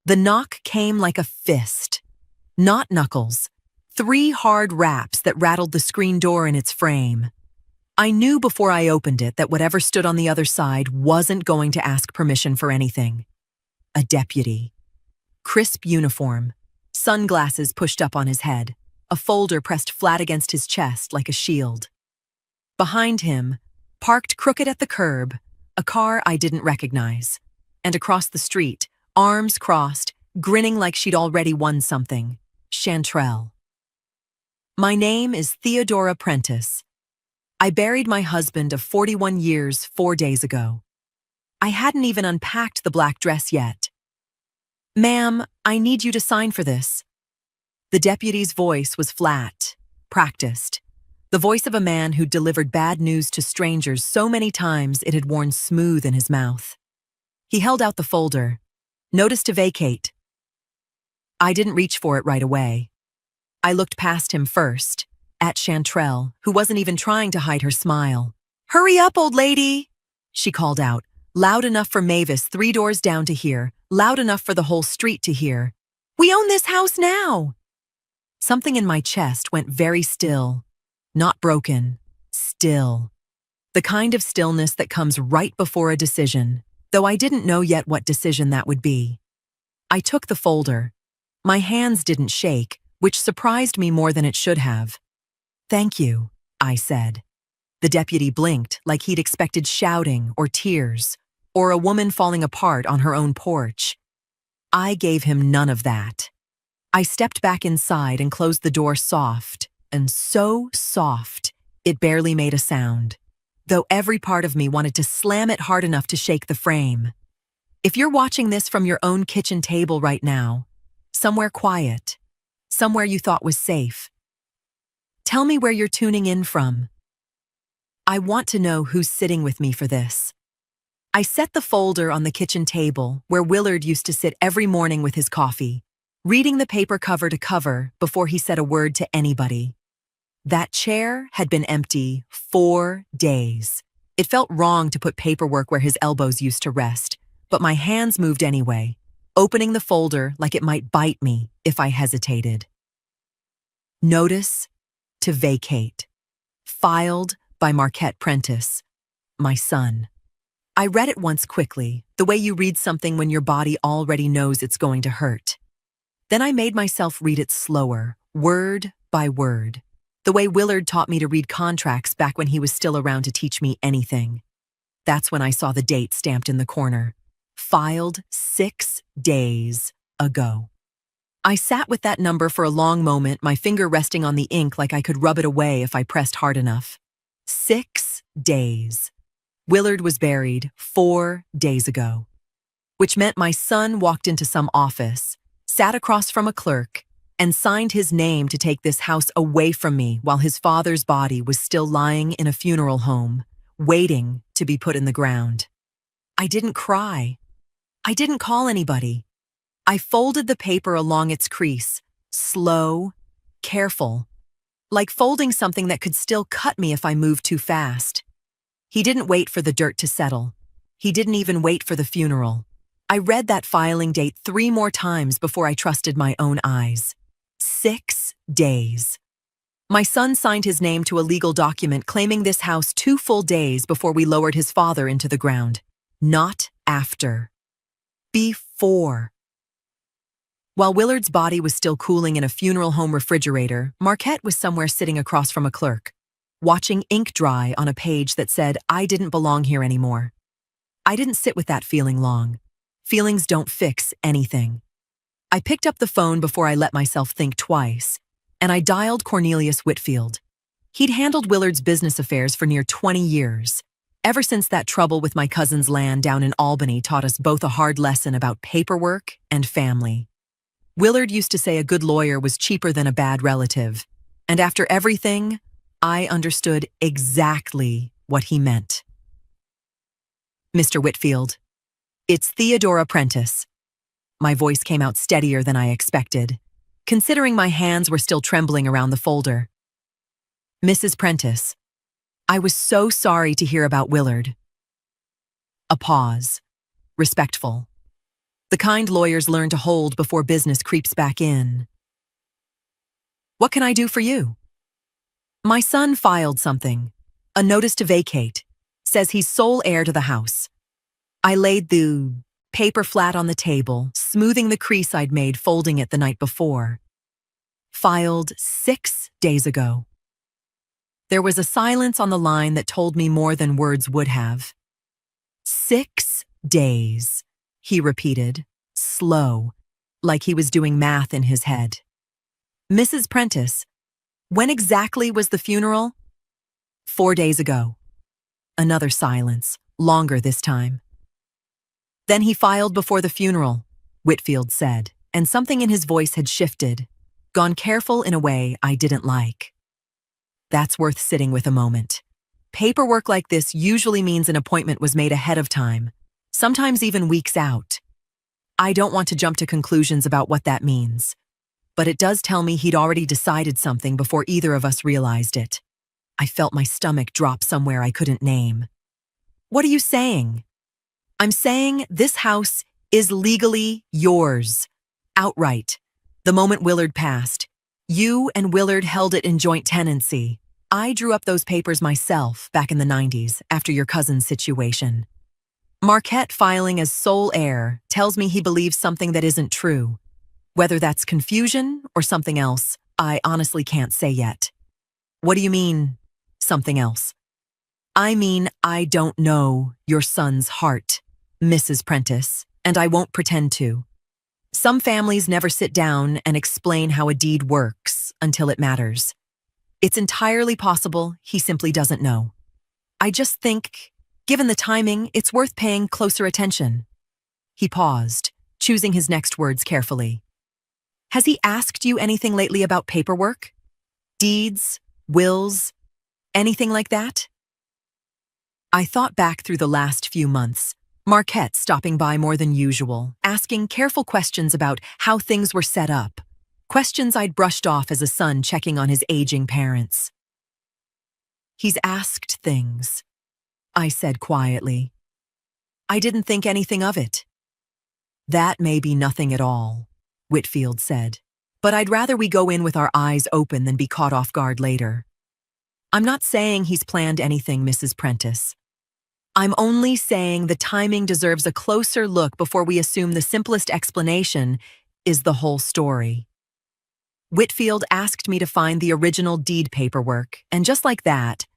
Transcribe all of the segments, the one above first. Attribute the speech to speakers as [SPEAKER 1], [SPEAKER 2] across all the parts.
[SPEAKER 1] The knock came like a fist. Not knuckles. 3 hard raps that rattled the screen door in its frame. I knew before I opened it that whatever stood on the other side wasn't going to ask permission for anything. A deputy. Crisp uniform. Sunglasses pushed up on his head. A folder pressed flat against his chest like a shield. Behind him, parked crooked at the curb, a car I didn't recognize. And across the street, arms crossed, grinning like she'd already won something. Chantrell. My name is Theodora Prentice. I buried my husband of 41 years 4 days ago. I hadn't even unpacked the black dress yet. "Ma'am, I need you to sign for this." The deputy's voice was flat, practiced. The voice of a man who'd delivered bad news to strangers so many times it had worn smooth in his mouth. He held out the folder. "Notice to vacate." I didn't reach for it right away. I looked past him first, at Chantrell, who wasn't even trying to hide her smile. "Hurry up, old lady," she called out, loud enough for Mavis 3 doors down to hear, loud enough for the whole street to hear. "We own this house now." Something in my chest went very still. Not broken, still. The kind of stillness that comes right before a decision, though I didn't know yet what decision that would be. I took the folder. My hands didn't shake, which surprised me more than it should have. "Thank you," I said. The deputy blinked like he'd expected shouting or tears, or a woman falling apart on her own porch. I gave him none of that. I stepped back inside and closed the door soft, and so soft, it barely made a sound, though every part of me wanted to slam it hard enough to shake the frame. If you're watching this from your own kitchen table right now, somewhere quiet, somewhere you thought was safe, tell me where you're tuning in from. I want to know who's sitting with me for this. I set the folder on the kitchen table where Willard used to sit every morning with his coffee, reading the paper cover to cover before he said a word to anybody. That chair had been empty 4 days. It felt wrong to put paperwork where his elbows used to rest, but my hands moved anyway, opening the folder like it might bite me if I hesitated. Notice to vacate. Filed by Marquette Prentice, my son. I read it once quickly, the way you read something when your body already knows it's going to hurt. Then I made myself read it slower, word by word, the way Willard taught me to read contracts back when he was still around to teach me anything. That's when I saw the date stamped in the corner. Filed 6 days ago. I sat with that number for a long moment, my finger resting on the ink like I could rub it away if I pressed hard enough. 6 days. Willard was buried 4 days ago, which meant my son walked into some office, sat across from a clerk, and signed his name to take this house away from me while his father's body was still lying in a funeral home, waiting to be put in the ground. I didn't cry. I didn't call anybody. I folded the paper along its crease, slow, careful, like folding something that could still cut me if I moved too fast. He didn't wait for the dirt to settle. He didn't even wait for the funeral. I read that filing date 3 more times before I trusted my own eyes. 6 days. My son signed his name to a legal document claiming this house 2 full days before we lowered his father into the ground. Not after. Before. While Willard's body was still cooling in a funeral home refrigerator, Marquette was somewhere sitting across from a clerk, watching ink dry on a page that said, "I didn't belong here anymore." I didn't sit with that feeling long. Feelings don't fix anything. I picked up the phone before I let myself think twice, and I dialed Cornelius Whitfield. He'd handled Willard's business affairs for near 20 years, ever since that trouble with my cousin's land down in Albany taught us both a hard lesson about paperwork and family. Willard used to say a good lawyer was cheaper than a bad relative, and after everything, I understood exactly what he meant. "Mr. Whitfield, it's Theodora Prentice." My voice came out steadier than I expected, considering my hands were still trembling around the folder. "Mrs. Prentice, I was so sorry to hear about Willard." A pause. Respectful. The The kind lawyers learn to hold before business creeps back in. What can I do for you? My son filed something, a notice to vacate, says he's sole heir to the house. I laid the paper flat on the table, smoothing the crease I'd made folding it the night before. Filed 6 days ago. There was a silence on the line that told me more than words would have. 6 days, he repeated, slow, like he was doing math in his head. Mrs. Prentice, when exactly was the funeral? 4 days ago. Another silence, longer this time. Then he filed before the funeral, Whitfield said, and something in his voice had shifted, gone careful in a way I didn't like. That's worth sitting with a moment. Paperwork like this usually means an appointment was made ahead of time, sometimes even weeks out. I don't want to jump to conclusions about what that means, but it does tell me he'd already decided something before either of us realized it. I felt my stomach drop somewhere I couldn't name. What are you saying? I'm saying this house is legally yours. Outright. The moment Willard passed. You and Willard held it in joint tenancy. I drew up those papers myself back in the 90s after your cousin's situation. Marquette filing as sole heir tells me he believes something that isn't true. Whether that's confusion or something else, I honestly can't say yet. What do you mean, something else? I mean, I don't know your son's heart, Mrs. Prentice, and I won't pretend to. Some families never sit down and explain how a deed works until it matters. It's entirely possible he simply doesn't know. I just think, given the timing, it's worth paying closer attention. He paused, choosing his next words carefully. Has he asked you anything lately about paperwork? Deeds? Wills? Anything like that? I thought back through the last few months. Marquette stopping by more than usual, asking careful questions about how things were set up. Questions I'd brushed off as a son checking on his aging parents. He's asked things, I said quietly. I didn't think anything of it. That may be nothing at all, Whitfield said, but I'd rather we go in with our eyes open than be caught off guard later. I'm not saying he's planned anything, Mrs. Prentice. I'm only saying the timing deserves a closer look before we assume the simplest explanation is the whole story. Whitfield asked me to find the original deed paperwork, and just like that,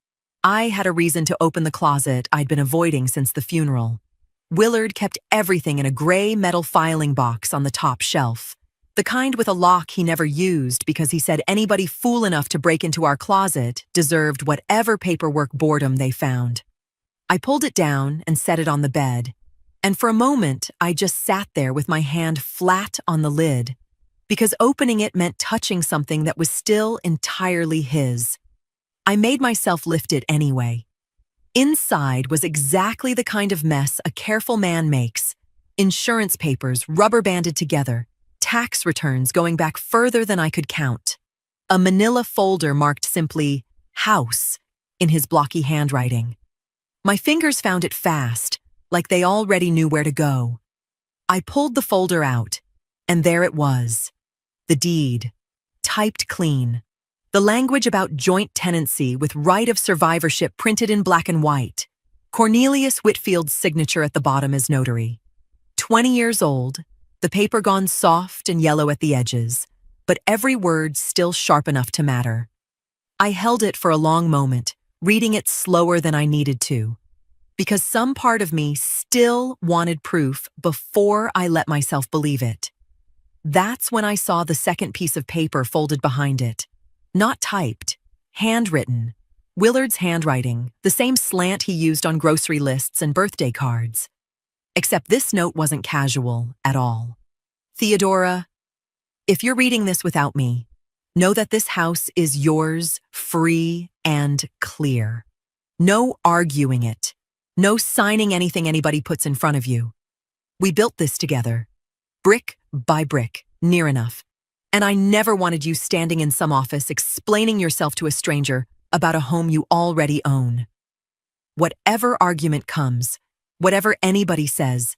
[SPEAKER 1] I had a reason to open the closet I'd been avoiding since the funeral. Willard kept everything in a gray metal filing box on the top shelf, the kind with a lock he never used because he said anybody fool enough to break into our closet deserved whatever paperwork boredom they found. I pulled it down and set it on the bed, and for a moment I just sat there with my hand flat on the lid, because opening it meant touching something that was still entirely his. I made myself lift it anyway. Inside was exactly the kind of mess a careful man makes. Insurance papers rubber banded together, tax returns going back further than I could count. A manila folder marked simply, "House," in his blocky handwriting. My fingers found it fast, like they already knew where to go. I pulled the folder out, and there it was. The deed, typed clean. The language about joint tenancy with right of survivorship printed in black and white. Cornelius Whitfield's signature at the bottom as notary. 20 years old, the paper gone soft and yellow at the edges, but every word still sharp enough to matter. I held it for a long moment, reading it slower than I needed to, because some part of me still wanted proof before I let myself believe it. That's when I saw the second piece of paper folded behind it. Not typed, handwritten. Willard's handwriting, the same slant he used on grocery lists and birthday cards. Except this note wasn't casual at all. Theodora, if you're reading this without me, know that this house is yours, free and clear. No arguing it. No signing anything anybody puts in front of you. We built this together, brick by brick, near enough. And I never wanted you standing in some office explaining yourself to a stranger about a home you already own. Whatever argument comes, whatever anybody says,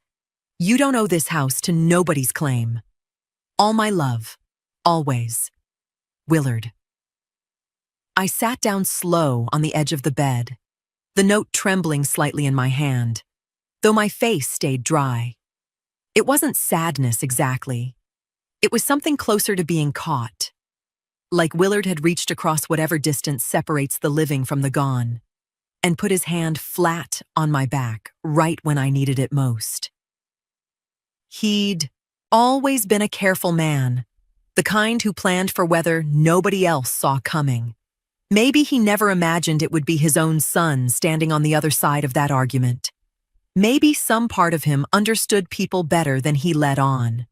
[SPEAKER 1] You don't owe this house to nobody's claim. All my love. Always. Willard. I sat down slow on the edge of the bed, the note trembling slightly in my hand, though my face stayed dry. It wasn't sadness exactly. It was something closer to being caught. Like Willard had reached across whatever distance separates the living from the gone, and put his hand flat on my back right when I needed it most. He'd always been a careful man, the kind who planned for weather nobody else saw coming. Maybe he never imagined it would be his own son standing on the other side of that argument. Maybe some part of him understood people better than he let on,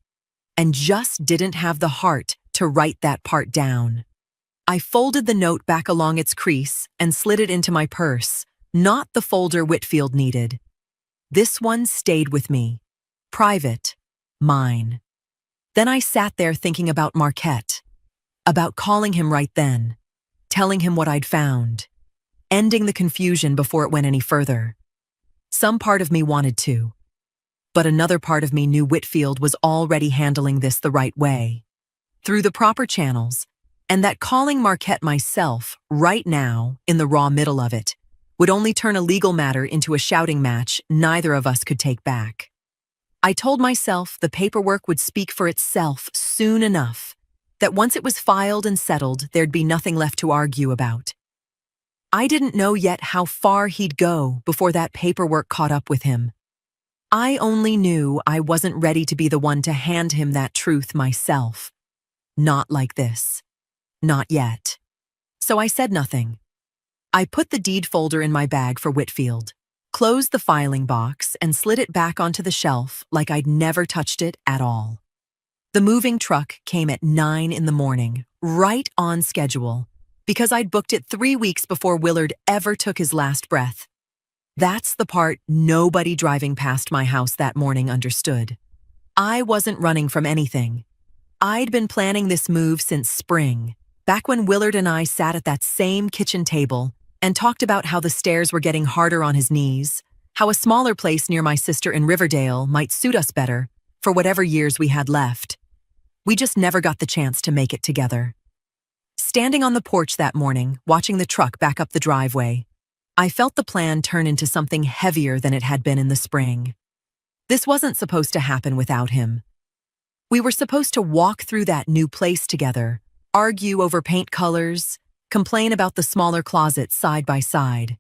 [SPEAKER 1] and just didn't have the heart to write that part down. I folded the note back along its crease and slid it into my purse, not the folder Whitfield needed. This one stayed with me. Private. Mine. Then I sat there thinking about Marquette, about calling him right then, telling him what I'd found, ending the confusion before it went any further. Some part of me wanted to, but another part of me knew Whitfield was already handling this the right way, through the proper channels, and that calling Marquette myself, right now, in the raw middle of it, would only turn a legal matter into a shouting match neither of us could take back. I told myself the paperwork would speak for itself soon enough, that once it was filed and settled, there'd be nothing left to argue about. I didn't know yet how far he'd go before that paperwork caught up with him. I only knew I wasn't ready to be the one to hand him that truth myself. Not like this. Not yet. So I said nothing. I put the deed folder in my bag for Whitfield, closed the filing box, and slid it back onto the shelf like I'd never touched it at all. The moving truck came at 9 in the morning, right on schedule, because I'd booked it 3 weeks before Willard ever took his last breath. That's the part nobody driving past my house that morning understood. I wasn't running from anything. I'd been planning this move since spring, back when Willard and I sat at that same kitchen table and talked about how the stairs were getting harder on his knees, how a smaller place near my sister in Riverdale might suit us better for whatever years we had left. We just never got the chance to make it together. Standing on the porch that morning, watching the truck back up the driveway, I felt the plan turn into something heavier than it had been in the spring. This wasn't supposed to happen without him. We were supposed to walk through that new place together, argue over paint colors, complain about the smaller closets side by side.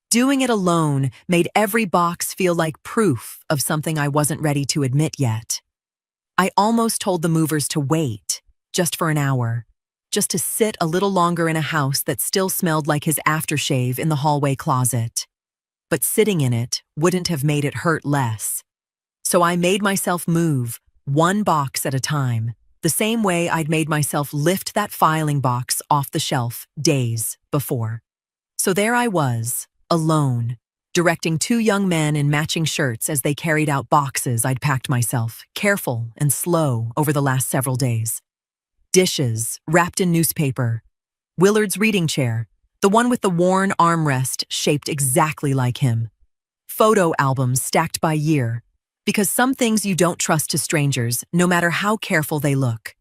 [SPEAKER 1] Doing it alone made every box feel like proof of something I wasn't ready to admit yet. I almost told the movers to wait, just for an hour, just to sit a little longer in a house that still smelled like his aftershave in the hallway closet. But sitting in it wouldn't have made it hurt less. So I made myself move, one box at a time, the same way I'd made myself lift that filing box off the shelf days before. So there I was, alone, directing 2 young men in matching shirts as they carried out boxes I'd packed myself, careful and slow over the last several days. Dishes wrapped in newspaper. Willard's reading chair, the one with the worn armrest shaped exactly like him. Photo albums stacked by year, because some things you don't trust to strangers, no matter how careful they look.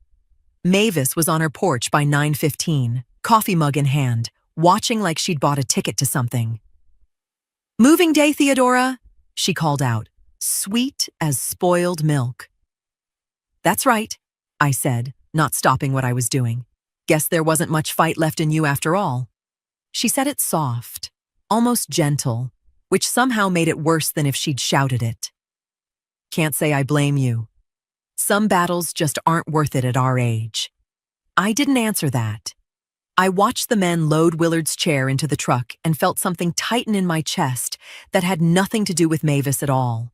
[SPEAKER 1] Mavis was on her porch by 9:15, coffee mug in hand, watching like she'd bought a ticket to something. "Moving day, Theodora," she called out, sweet as spoiled milk. "That's right," I said, not stopping what I was doing. "Guess there wasn't much fight left in you after all." She said it soft, almost gentle, which somehow made it worse than if she'd shouted it. "Can't say I blame you. Some battles just aren't worth it at our age." I didn't answer that. I watched the men load Willard's chair into the truck and felt something tighten in my chest that had nothing to do with Mavis at all.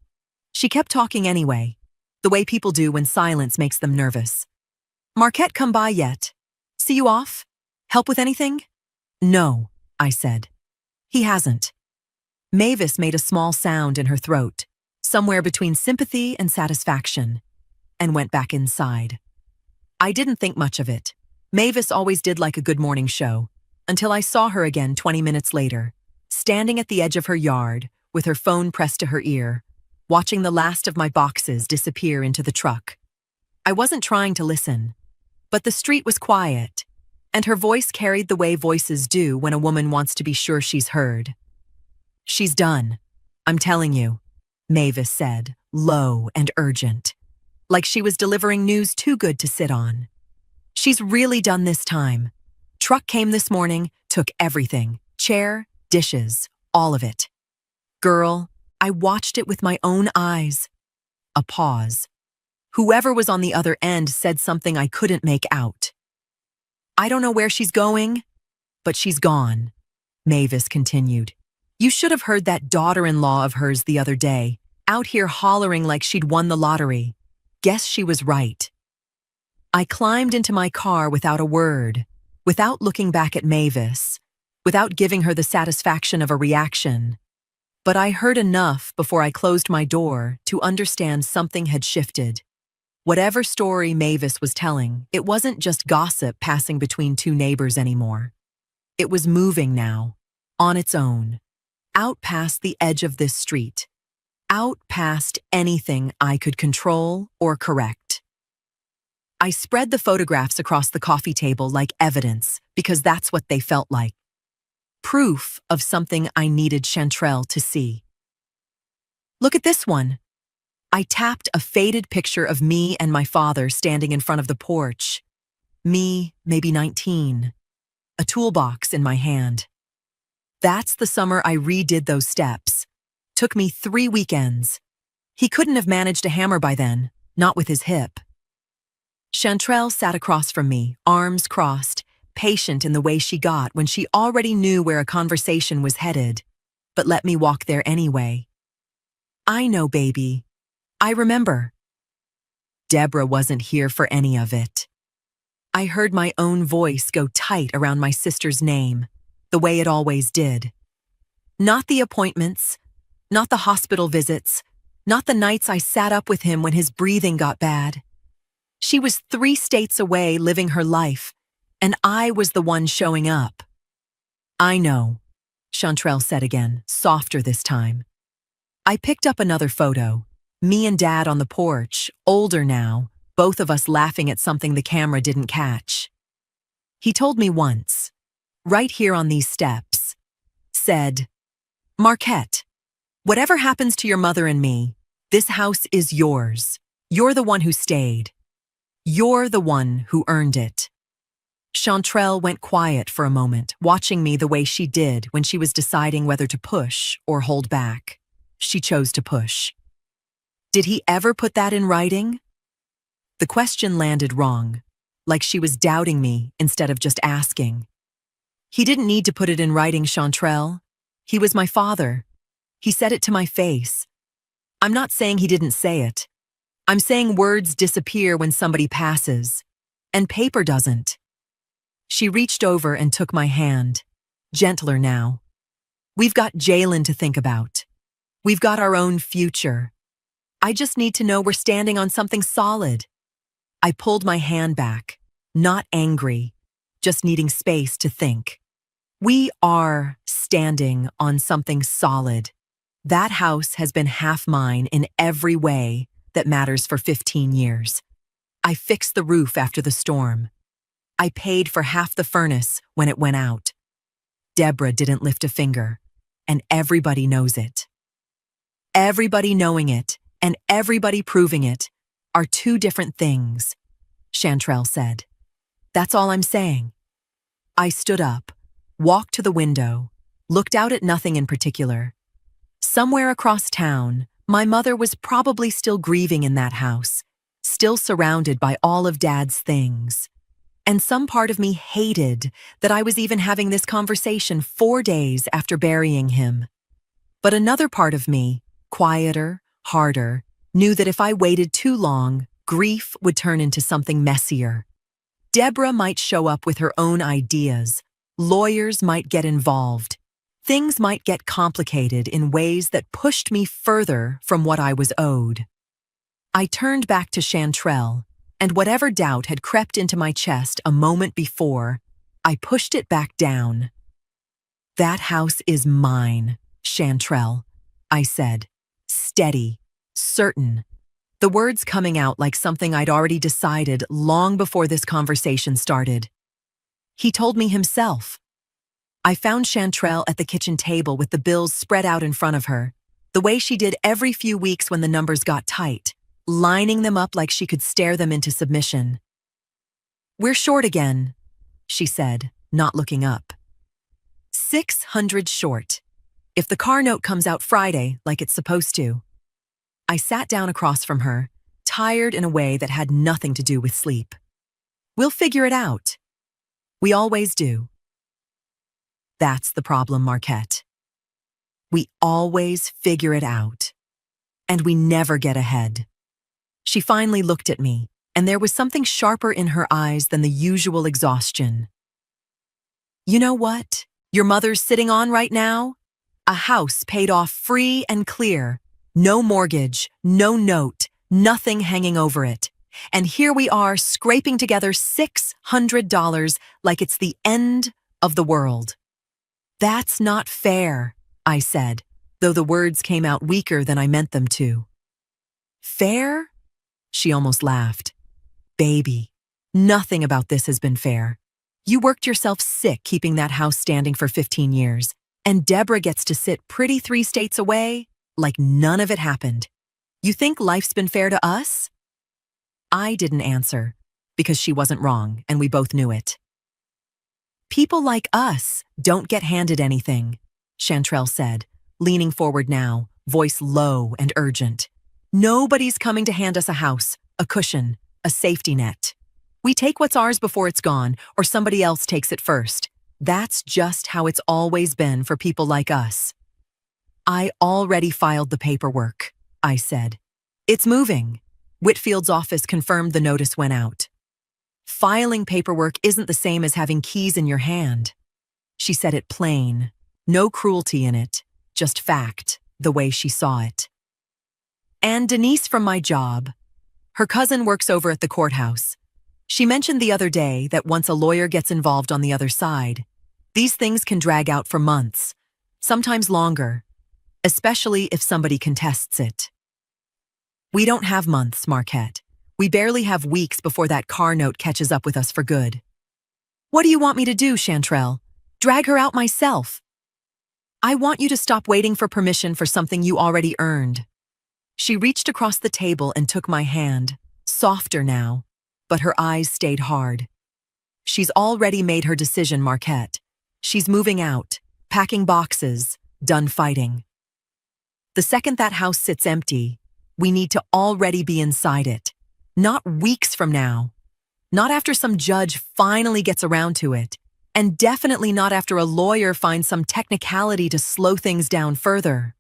[SPEAKER 1] She kept talking anyway, the way people do when silence makes them nervous. "Marquette come by yet? See you off? Help with anything?" "No," I said. "He hasn't." Mavis made a small sound in her throat, somewhere between sympathy and satisfaction, and went back inside. I didn't think much of it. Mavis always did like a good morning show, until I saw her again 20 minutes later, standing at the edge of her yard with her phone pressed to her ear, watching the last of my boxes disappear into the truck. I wasn't trying to listen, but the street was quiet, and her voice carried the way voices do when a woman wants to be sure she's heard. "She's done, I'm telling you," Mavis said, low and urgent, like she was delivering news too good to sit on. "She's really done this time. Truck came this morning, took everything, chair, dishes, all of it. Girl, I watched it with my own eyes." A pause. Whoever was on the other end said something I couldn't make out. "I don't know where she's going, but she's gone," Mavis continued. "You should have heard that daughter-in-law of hers the other day, out here hollering like she'd won the lottery. Guess she was right." I climbed into my car without a word, without looking back at Mavis, without giving her the satisfaction of a reaction. But I heard enough before I closed my door to understand something had shifted. Whatever story Mavis was telling, it wasn't just gossip passing between two neighbors anymore. It was moving now, on its own, out past the edge of this street, out past anything I could control or correct. I spread the photographs across the coffee table like evidence because that's what they felt like. Proof of something I needed Chantrell to see. "Look at this one." I tapped a faded picture of me and my father standing in front of the porch. Me, maybe 19. A toolbox in my hand. That's the summer I redid those steps. Took me 3 weekends. He couldn't have managed a hammer by then, not with his hip. Chantrell sat across from me, arms crossed, patient in the way she got when she already knew where a conversation was headed, but let me walk there anyway. "I know, baby. I remember." Deborah wasn't here for any of it. I heard my own voice go tight around my sister's name, the way it always did. Not the appointments, not the hospital visits, not the nights I sat up with him when his breathing got bad. She was 3 states away living her life, and I was the one showing up. "I know," Chantrell said again, softer this time. I picked up another photo. Me and Dad on the porch, older now, both of us laughing at something the camera didn't catch. He told me once, right here on these steps, said, "Marquette, whatever happens to your mother and me, this house is yours. You're the one who stayed. You're the one who earned it." Chantrell went quiet for a moment, watching me the way she did when she was deciding whether to push or hold back. She chose to push. Did he ever put that in writing? The question landed wrong, like she was doubting me instead of just asking. He didn't need to put it in writing, Chantrell. He was my father. He said it to my face. I'm not saying he didn't say it. I'm saying words disappear when somebody passes, and paper doesn't. She reached over and took my hand, gentler now. "We've got Jalen to think about. We've got our own future. I just need to know we're standing on something solid." I pulled my hand back, not angry, just needing space to think. We are standing on something solid. That house has been half mine in every way that matters for 15 years. I fixed the roof after the storm. I paid for half the furnace when it went out. Deborah didn't lift a finger, and everybody knows it. Everybody knowing it and everybody proving it are 2 different things, Chantrell said. That's all I'm saying. I stood up, walked to the window, looked out at nothing in particular. Somewhere across town, my mother was probably still grieving in that house, still surrounded by all of Dad's things. And some part of me hated that I was even having this conversation 4 days after burying him. But another part of me, quieter, harder, knew that if I waited too long, grief would turn into something messier. Deborah might show up with her own ideas. Lawyers might get involved. Things might get complicated in ways that pushed me further from what I was owed. I turned back to Chantrell, and whatever doubt had crept into my chest a moment before, I pushed it back down. "That house is mine, Chantrell," I said, steady, Certain. The words coming out like something I'd already decided long before this conversation started. He told me himself. I found Chantrell at the kitchen table with the bills spread out in front of her, the way she did every few weeks when the numbers got tight, lining them up like she could stare them into submission. "We're short again," she said, not looking up. "$600 short. If the car note comes out Friday, like it's supposed to." I sat down across from her, tired in a way that had nothing to do with sleep. "We'll figure it out. We always do." That's the problem, Marquette. We always figure it out. And we never get ahead. She finally looked at me, and there was something sharper in her eyes than the usual exhaustion. "You know what your mother's sitting on right now? A house paid off free and clear. No mortgage, no note, nothing hanging over it. And here we are scraping together $600 like it's the end of the world." "That's not fair," I said, though the words came out weaker than I meant them to. "Fair?" She almost laughed. "Baby, nothing about this has been fair. You worked yourself sick keeping that house standing for 15 years, and Deborah gets to sit pretty 3 states away like none of it happened. You think life's been fair to us?" I didn't answer, because she wasn't wrong, and we both knew it. "People like us don't get handed anything," Chantrell said, leaning forward now, voice low and urgent. "Nobody's coming to hand us a house, a cushion, a safety net. We take what's ours before it's gone, or somebody else takes it first. That's just how it's always been for people like us." "I already filed the paperwork," I said. "It's moving." Whitfield's office confirmed the notice went out. "Filing paperwork isn't the same as having keys in your hand." She said it plain, no cruelty in it, just fact, the way she saw it. "And Denise from my job. Her cousin works over at the courthouse. She mentioned the other day that once a lawyer gets involved on the other side, these things can drag out for months, sometimes longer, especially if somebody contests it." "We don't have months, Marquette. We barely have weeks before that car note catches up with us for good." "What do you want me to do, Chantrell? Drag her out myself?" "I want you to stop waiting for permission for something you already earned." She reached across the table and took my hand, softer now, but her eyes stayed hard. "She's already made her decision, Marquette. She's moving out, packing boxes, done fighting. The second that house sits empty, we need to already be inside it. Not weeks from now. Not after some judge finally gets around to it. And definitely not after a lawyer finds some technicality to slow things down further."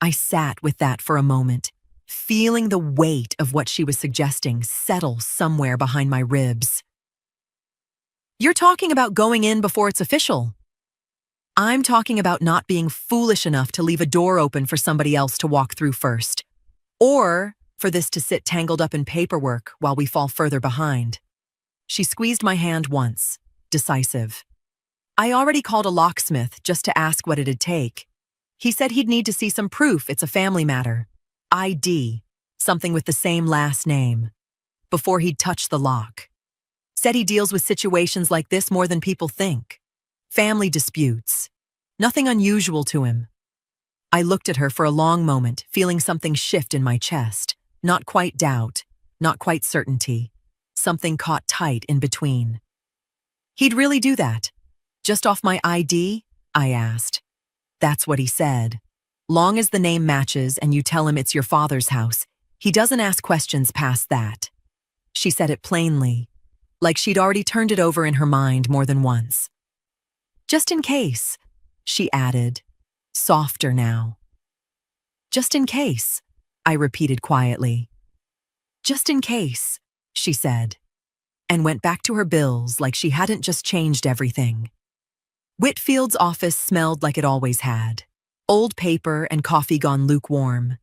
[SPEAKER 1] I sat with that for a moment, feeling the weight of what she was suggesting settle somewhere behind my ribs. "You're talking about going in before it's official." "I'm talking about not being foolish enough to leave a door open for somebody else to walk through first. Or for this to sit tangled up in paperwork while we fall further behind." She squeezed my hand once, decisive. "I already called a locksmith just to ask what it'd take. He said he'd need to see some proof it's a family matter. ID, something with the same last name, before he'd touch the lock. Said he deals with situations like this more than people think. Family disputes. Nothing unusual to him." I looked at her for a long moment, feeling something shift in my chest. Not quite doubt, not quite certainty. Something caught tight in between. "He'd really do that? Just off my ID?" I asked. "That's what he said. Long as the name matches and you tell him it's your father's house, he doesn't ask questions past that." She said it plainly, like she'd already turned it over in her mind more than once. "Just in case," she added, softer now. "Just in case," I repeated quietly. "Just in case," she said, and went back to her bills like she hadn't just changed everything. Whitfield's office smelled like it always had, old paper and coffee gone lukewarm.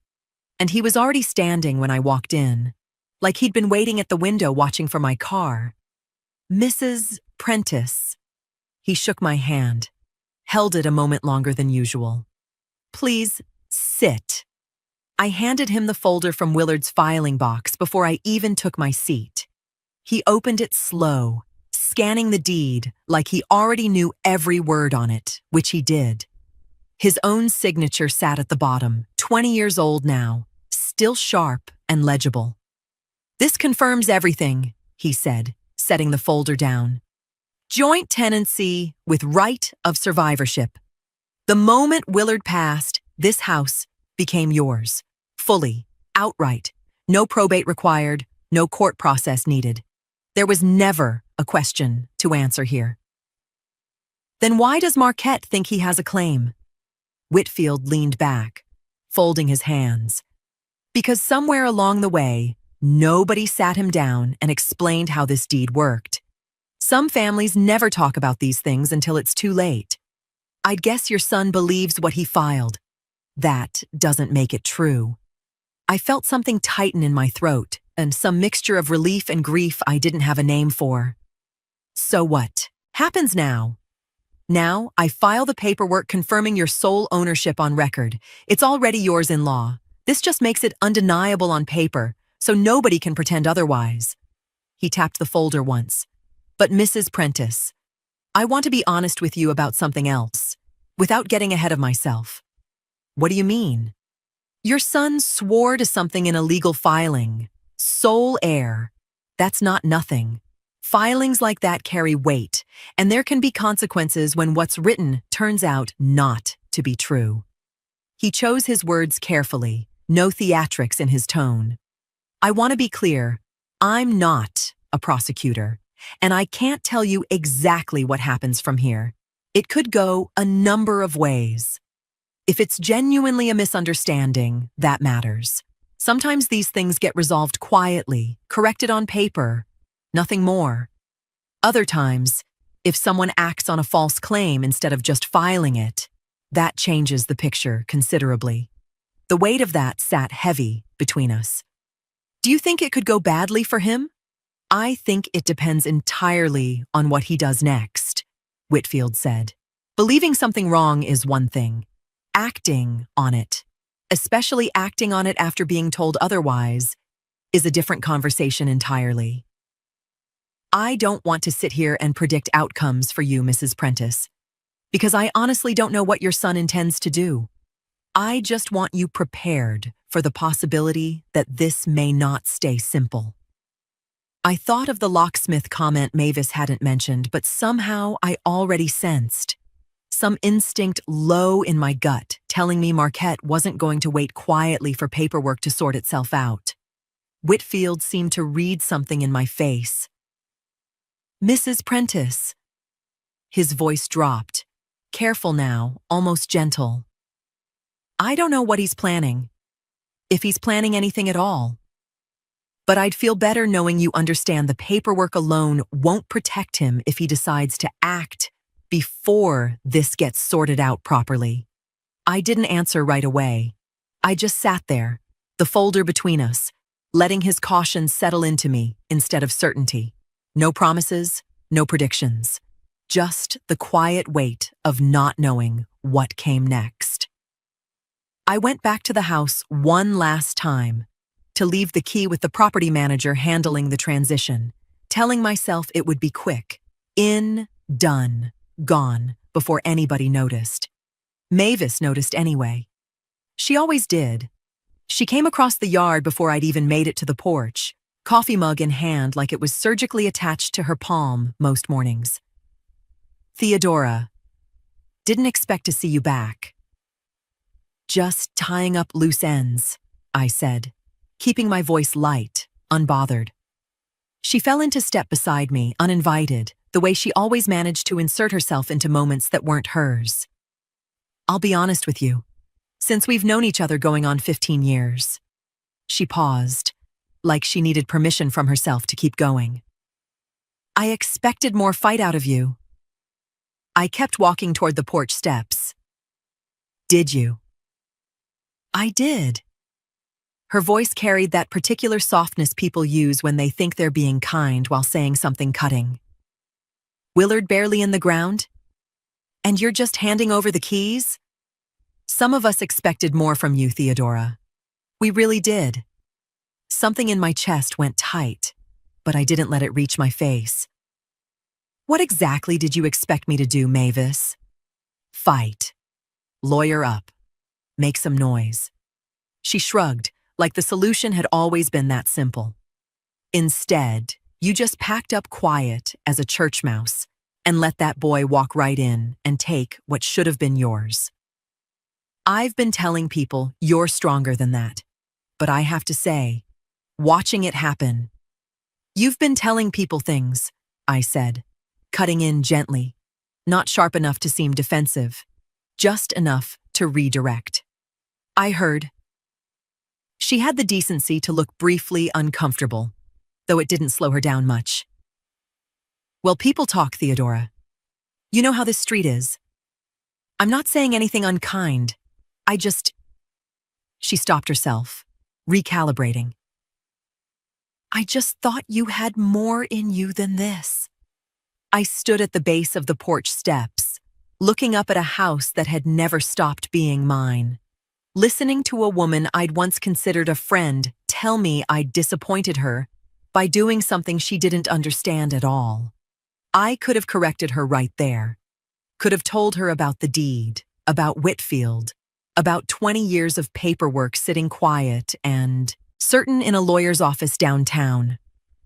[SPEAKER 1] And he was already standing when I walked in, like he'd been waiting at the window watching for my car. "Mrs. Prentice." He shook my hand, held it a moment longer than usual. "Please, sit." I handed him the folder from Willard's filing box before I even took my seat. He opened it slow, scanning the deed like he already knew every word on it, which he did. His own signature sat at the bottom, 20 years old now, still sharp and legible. "This confirms everything," he said, setting the folder down. "Joint tenancy with right of survivorship. The moment Willard passed, this house became yours. Fully, outright. No probate required, no court process needed. There was never a question to answer here." "Then why does Marquette think he has a claim?" Whitfield leaned back, folding his hands. "Because somewhere along the way, nobody sat him down and explained how this deed worked. Some families never talk about these things until it's too late. I'd guess your son believes what he filed. That doesn't make it true." I felt something tighten in my throat, and some mixture of relief and grief I didn't have a name for. "So what happens now?" "Now, I file the paperwork confirming your sole ownership on record. It's already yours in law. This just makes it undeniable on paper, so nobody can pretend otherwise." He tapped the folder once. "But Mrs. Prentice, I want to be honest with you about something else, without getting ahead of myself." "What do you mean?" "Your son swore to something in a legal filing. Sole heir. That's not nothing. Filings like that carry weight, and there can be consequences when what's written turns out not to be true." He chose his words carefully, no theatrics in his tone. "I want to be clear, I'm not a prosecutor, and I can't tell you exactly what happens from here. It could go a number of ways. If it's genuinely a misunderstanding, that matters. Sometimes these things get resolved quietly, corrected on paper, nothing more. Other times, if someone acts on a false claim instead of just filing it, that changes the picture considerably. The weight of that sat heavy between us." "Do you think it could go badly for him?" "I think it depends entirely on what he does next," Whitfield said. "Believing something wrong is one thing. Acting on it, especially acting on it after being told otherwise, is a different conversation entirely. I don't want to sit here and predict outcomes for you, Mrs. Prentice, because I honestly don't know what your son intends to do. I just want you prepared for the possibility that this may not stay simple." I thought of the locksmith comment Mavis hadn't mentioned, but somehow I already sensed some instinct low in my gut telling me Marquette wasn't going to wait quietly for paperwork to sort itself out. Whitfield seemed to read something in my face. "Mrs. Prentice." His voice dropped, careful now, almost gentle. "I don't know what he's planning, if he's planning anything at all. But I'd feel better knowing you understand the paperwork alone won't protect him if he decides to act before this gets sorted out properly." I didn't answer right away. I just sat there, the folder between us, letting his caution settle into me instead of certainty. No promises, no predictions. Just the quiet weight of not knowing what came next. I went back to the house one last time to leave the key with the property manager handling the transition, telling myself it would be quick, in, done, gone, before anybody noticed. Mavis noticed anyway. She always did. She came across the yard before I'd even made it to the porch, coffee mug in hand like it was surgically attached to her palm most mornings. "Theodora, didn't expect to see you back." "Just tying up loose ends," I said, keeping my voice light, unbothered. She fell into step beside me, uninvited, the way she always managed to insert herself into moments that weren't hers. "I'll be honest with you. Since we've known each other going on 15 years. She paused, like she needed permission from herself to keep going. "I expected more fight out of you." I kept walking toward the porch steps. "Did you?" "I did." Her voice carried that particular softness people use when they think they're being kind while saying something cutting. "Willard barely in the ground? And you're just handing over the keys?" "Some of us expected more from you, Theodora. We really did. Something in my chest went tight, but I didn't let it reach my face. What exactly did you expect me to do, Mavis? Fight. Lawyer up. Make some noise. She shrugged, like the solution had always been that simple. Instead, you just packed up quiet as a church mouse and let that boy walk right in and take what should have been yours. I've been telling people you're stronger than that, but I have to say, watching it happen. You've been telling people things, I said, cutting in gently, not sharp enough to seem defensive, just enough to redirect. I heard. She had the decency to look briefly uncomfortable, though it didn't slow her down much. Well, people talk, Theodora. You know how this street is. I'm not saying anything unkind. She stopped herself, recalibrating. I just thought you had more in you than this. I stood at the base of the porch steps, looking up at a house that had never stopped being mine, listening to a woman I'd once considered a friend tell me I'd disappointed her by doing something she didn't understand at all. I could have corrected her right there, could have told her about the deed, about Whitfield, about 20 years of paperwork sitting quiet and certain in a lawyer's office downtown.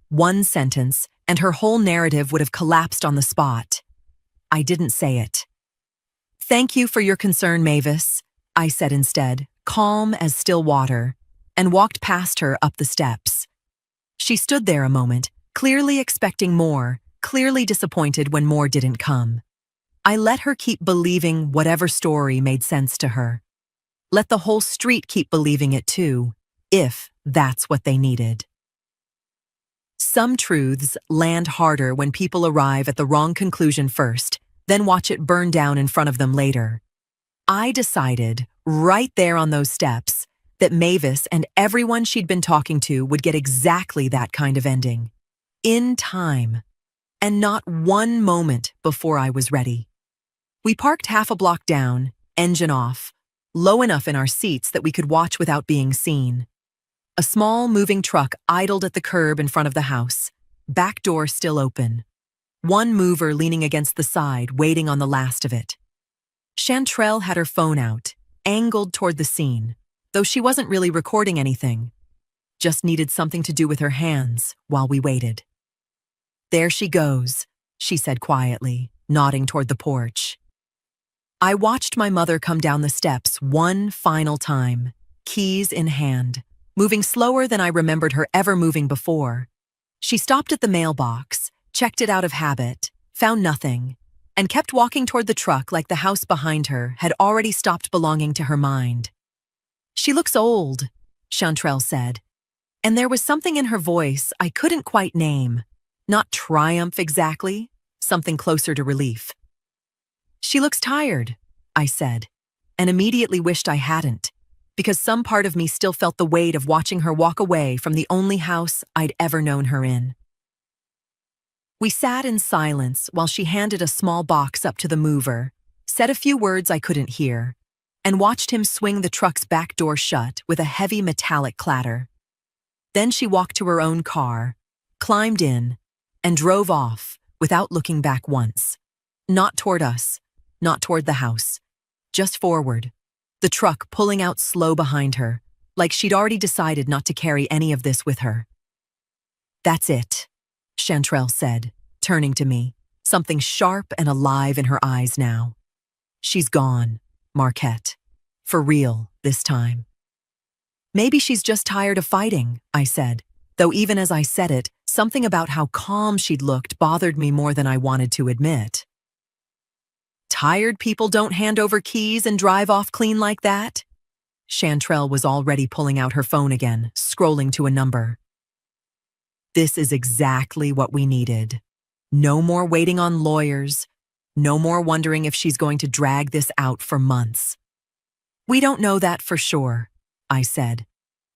[SPEAKER 1] One sentence, and her whole narrative would have collapsed on the spot. I didn't say it. Thank you for your concern, Mavis, I said instead, calm as still water, and walked past her up the steps. She stood there a moment, clearly expecting more, clearly disappointed when more didn't come. I let her keep believing whatever story made sense to her. Let the whole street keep believing it too, if that's what they needed. Some truths land harder when people arrive at the wrong conclusion first, then watch it burn down in front of them later. I decided, right there on those steps, that Mavis and everyone she'd been talking to would get exactly that kind of ending. In time. And not one moment before I was ready. We parked half a block down, engine off, low enough in our seats that we could watch without being seen. A small moving truck idled at the curb in front of the house, back door still open. One mover leaning against the side, waiting on the last of it. Chantrelle had her phone out, angled toward the scene, though she wasn't really recording anything. Just needed something to do with her hands while we waited. There she goes, she said quietly, nodding toward the porch. I watched my mother come down the steps one final time, keys in hand, moving slower than I remembered her ever moving before. She stopped at the mailbox, checked it out of habit, found nothing, and kept walking toward the truck like the house behind her had already stopped belonging to her mind. She looks old, Chantrelle said, and there was something in her voice I couldn't quite name. Not triumph exactly, something closer to relief. She looks tired, I said, and immediately wished I hadn't, because some part of me still felt the weight of watching her walk away from the only house I'd ever known her in. We sat in silence while she handed a small box up to the mover, said a few words I couldn't hear, and watched him swing the truck's back door shut with a heavy metallic clatter. Then she walked to her own car, climbed in, and drove off without looking back once. Not toward us, not toward the house, just forward, the truck pulling out slow behind her, like she'd already decided not to carry any of this with her. That's it, Chantrelle said, turning to me, something sharp and alive in her eyes now. She's gone, Marquette. For real, this time. Maybe she's just tired of fighting, I said, though even as I said it, something about how calm she'd looked bothered me more than I wanted to admit. Tired people don't hand over keys and drive off clean like that? Chantrelle was already pulling out her phone again, scrolling to a number. This is exactly what we needed. No more waiting on lawyers. No more wondering if she's going to drag this out for months. We don't know that for sure, I said,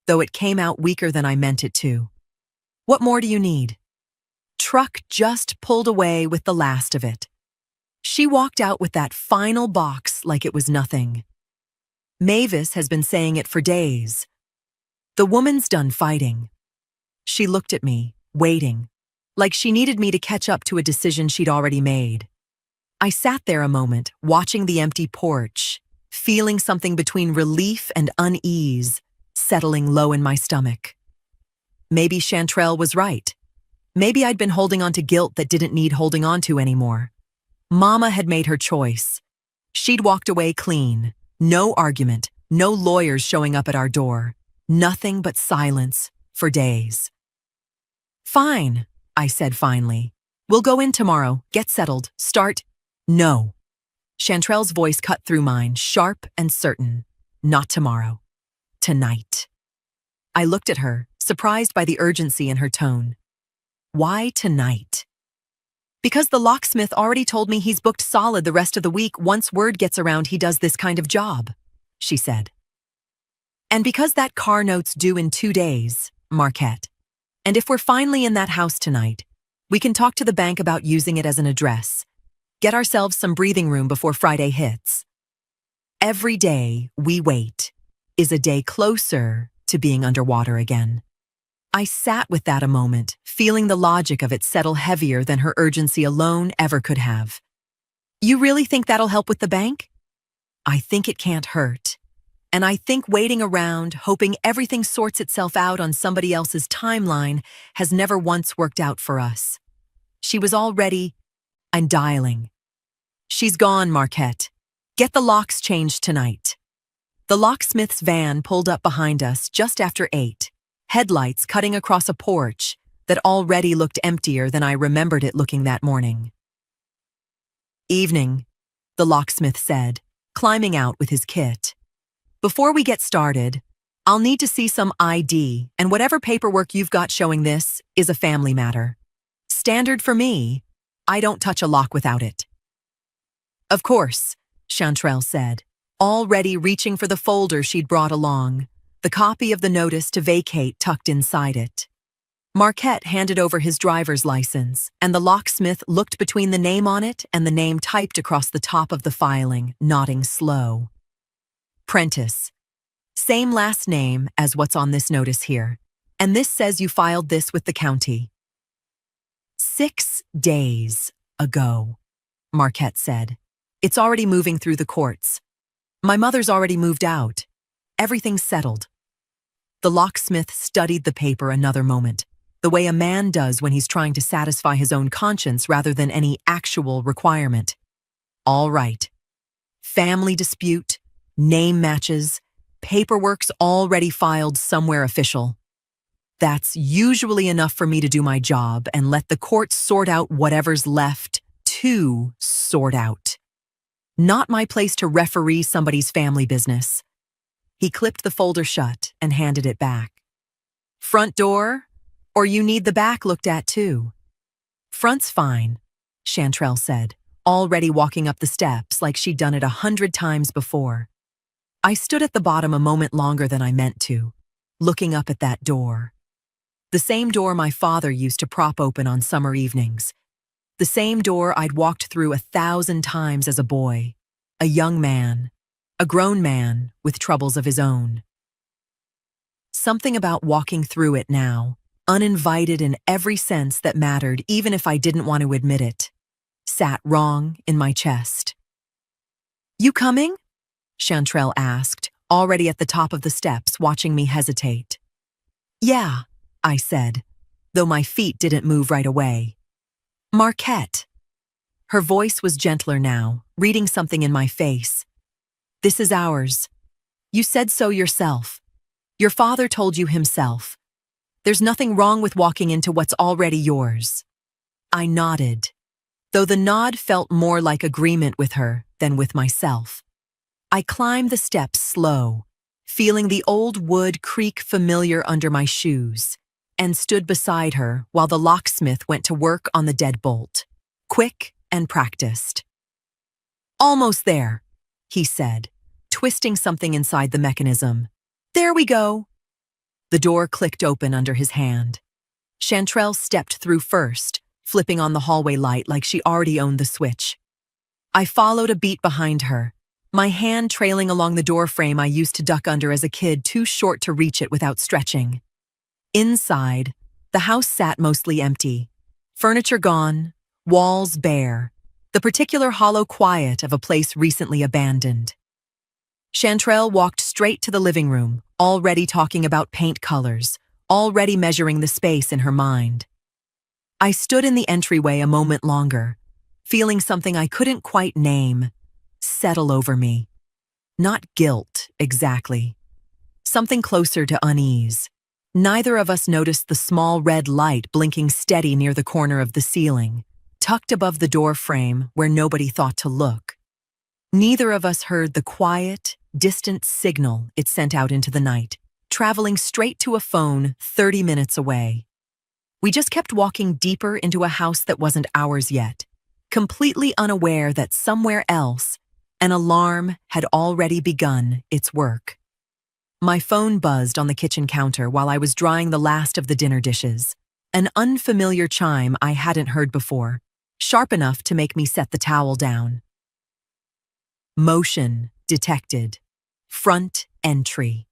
[SPEAKER 1] though it came out weaker than I meant it to. What more do you need? Truck just pulled away with the last of it. She walked out with that final box like it was nothing. Mavis has been saying it for days. The woman's done fighting. She looked at me, waiting, like she needed me to catch up to a decision she'd already made. I sat there a moment, watching the empty porch, feeling something between relief and unease settling low in my stomach. Maybe Chantrell was right. Maybe I'd been holding on to guilt that didn't need holding on to anymore. Mama had made her choice. She'd walked away clean. No argument, no lawyers showing up at our door. Nothing but silence for days. Fine, I said finally. We'll go in tomorrow, get settled, start. No. Chantrell's voice cut through mine, sharp and certain. Not tomorrow. Tonight. I looked at her, surprised by the urgency in her tone. Why tonight? Because the locksmith already told me he's booked solid the rest of the week once word gets around he does this kind of job, she said. And because that car note's due in 2 days, Marquette. And if we're finally in that house tonight, we can talk to the bank about using it as an address. Get ourselves some breathing room before Friday hits. Every day we wait is a day closer to being underwater again. I sat with that a moment, feeling the logic of it settle heavier than her urgency alone ever could have. You really think that'll help with the bank? I think it can't hurt. And I think waiting around, hoping everything sorts itself out on somebody else's timeline, has never once worked out for us. She was all ready. I'm dialing. She's gone, Marquette. Get the locks changed tonight. The locksmith's van pulled up behind us just after 8, headlights cutting across a porch that already looked emptier than I remembered it looking that morning. Evening, the locksmith said, climbing out with his kit. Before we get started, I'll need to see some ID, and whatever paperwork you've got showing this is a family matter. Standard for me, I don't touch a lock without it. Of course, Chantrell said, already reaching for the folder she'd brought along, the copy of the notice to vacate tucked inside it. Marquette handed over his driver's license, and the locksmith looked between the name on it and the name typed across the top of the filing, nodding slow. Prentice. Same last name as what's on this notice here, and this says you filed this with the county. 6 days ago, Marquette said. It's already moving through the courts. My mother's already moved out. Everything's settled. The locksmith studied the paper another moment, the way a man does when he's trying to satisfy his own conscience rather than any actual requirement. All right. Family dispute, name matches, paperwork's already filed somewhere official. That's usually enough for me to do my job and let the courts sort out whatever's left to sort out. Not my place to referee somebody's family business. He clipped the folder shut and handed it back. Front door, or you need the back looked at too? Front's fine, Chantrell said, already walking up the steps like she'd done it 100 times before. I stood at the bottom a moment longer than I meant to, looking up at that door. The same door my father used to prop open on summer evenings. The same door I'd walked through 1,000 times as a boy, a young man, a grown man with troubles of his own. Something about walking through it now, uninvited in every sense that mattered even if I didn't want to admit it, sat wrong in my chest. You coming? Chantrell asked, already at the top of the steps watching me hesitate. Yeah, I said, though my feet didn't move right away. Marquette. Her voice was gentler now, reading something in my face. This is ours. You said so yourself. Your father told you himself. There's nothing wrong with walking into what's already yours. I nodded, though the nod felt more like agreement with her than with myself. I climbed the steps slow, feeling the old wood creak familiar under my shoes, and stood beside her while the locksmith went to work on the deadbolt, quick and practiced. Almost there, he said, twisting something inside the mechanism. There we go. The door clicked open under his hand. Chantrell stepped through first, flipping on the hallway light like she already owned the switch. I followed a beat behind her, my hand trailing along the door frame I used to duck under as a kid, too short to reach it without stretching. Inside, the house sat mostly empty. Furniture gone, walls bare, the particular hollow quiet of a place recently abandoned. Chantrell walked straight to the living room, already talking about paint colors, already measuring the space in her mind. I stood in the entryway a moment longer, feeling something I couldn't quite name settle over me. Not guilt, exactly. Something closer to unease. Neither of us noticed the small red light blinking steady near the corner of the ceiling, tucked above the door frame where nobody thought to look. Neither of us heard the quiet, distant signal it sent out into the night, traveling straight to a phone 30 minutes away. We just kept walking deeper into a house that wasn't ours yet, completely unaware that somewhere else, an alarm had already begun its work. My phone buzzed on the kitchen counter while I was drying the last of the dinner dishes, an unfamiliar chime I hadn't heard before, sharp enough to make me set the towel down. Motion detected. Front entry.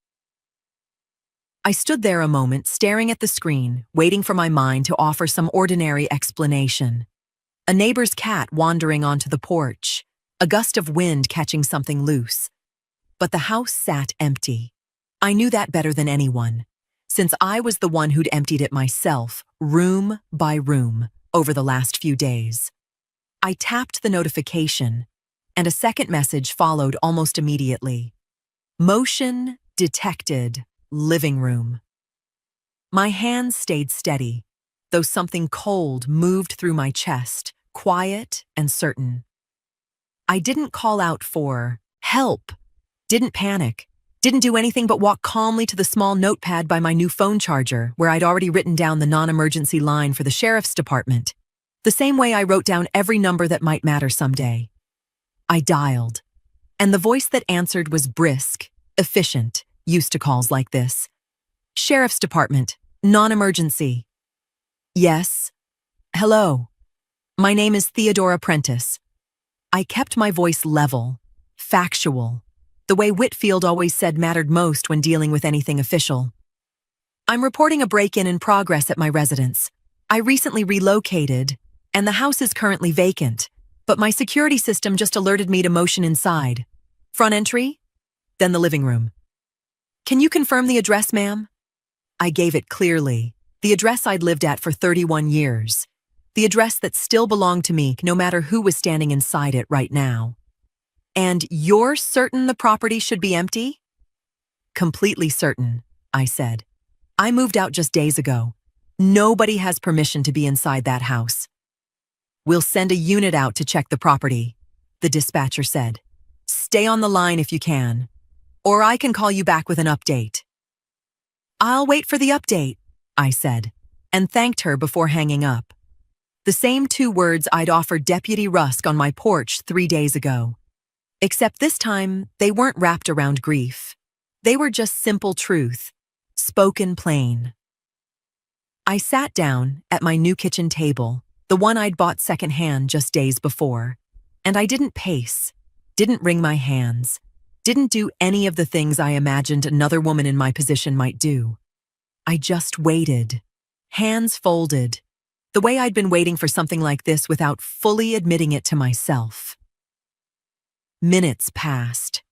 [SPEAKER 1] I stood there a moment, staring at the screen, waiting for my mind to offer some ordinary explanation. A neighbor's cat wandering onto the porch, a gust of wind catching something loose. But the house sat empty. I knew that better than anyone, since I was the one who'd emptied it myself, room by room, over the last few days. I tapped the notification, and a second message followed almost immediately. Motion detected. Living room. My hands stayed steady, though something cold moved through my chest, quiet and certain. I didn't call out for help, didn't panic, didn't do anything but walk calmly to the small notepad by my new phone charger where I'd already written down the non-emergency line for the sheriff's department, the same way I wrote down every number that might matter someday. I dialed, and the voice that answered was brisk, efficient, used to calls like this. Sheriff's department, non-emergency. Yes. Hello. My name is Theodora Prentice. I kept my voice level, factual, the way Whitfield always said mattered most when dealing with anything official. I'm reporting a break-in in progress at my residence. I recently relocated, and the house is currently vacant, but my security system just alerted me to motion inside. Front entry, then the living room. Can you confirm the address, ma'am? I gave it clearly, the address I'd lived at for 31 years, the address that still belonged to me no matter who was standing inside it right now. And you're certain the property should be empty? Completely certain, I said. I moved out just days ago. Nobody has permission to be inside that house. We'll send a unit out to check the property, the dispatcher said. Stay on the line if you can, or I can call you back with an update. I'll wait for the update, I said, and thanked her before hanging up. The same 2 words I'd offered Deputy Rusk on my porch 3 days ago. Except this time, they weren't wrapped around grief. They were just simple truth, spoken plain. I sat down at my new kitchen table, the one I'd bought secondhand just days before, and I didn't pace, didn't wring my hands, didn't do any of the things I imagined another woman in my position might do. I just waited, hands folded, the way I'd been waiting for something like this without fully admitting it to myself. Minutes passed.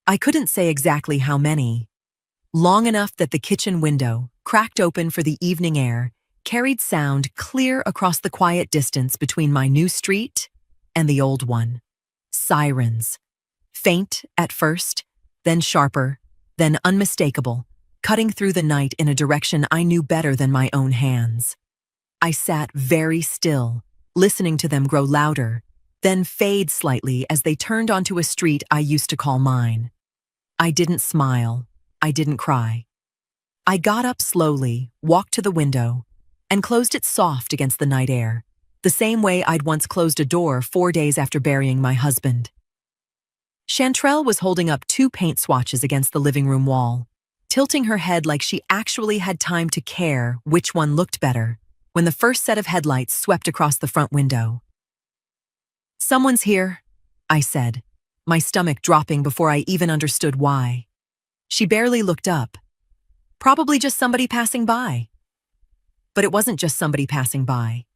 [SPEAKER 1] I couldn't say exactly how many. Long enough that the kitchen window, cracked open for the evening air, carried sound clear across the quiet distance between my new street and the old one. Sirens. Faint at first, then sharper, then unmistakable, cutting through the night in a direction I knew better than my own hands. I sat very still, listening to them grow louder, then fade slightly as they turned onto a street I used to call mine. I didn't smile. I didn't cry. I got up slowly, walked to the window, and closed it soft against the night air, the same way I'd once closed a door 4 days after burying my husband. Chantrell was holding up 2 paint swatches against the living room wall, tilting her head like she actually had time to care which one looked better, when the first set of headlights swept across the front window. Someone's here, I said, my stomach dropping before I even understood why. She barely looked up. Probably just somebody passing by. But it wasn't just somebody passing by.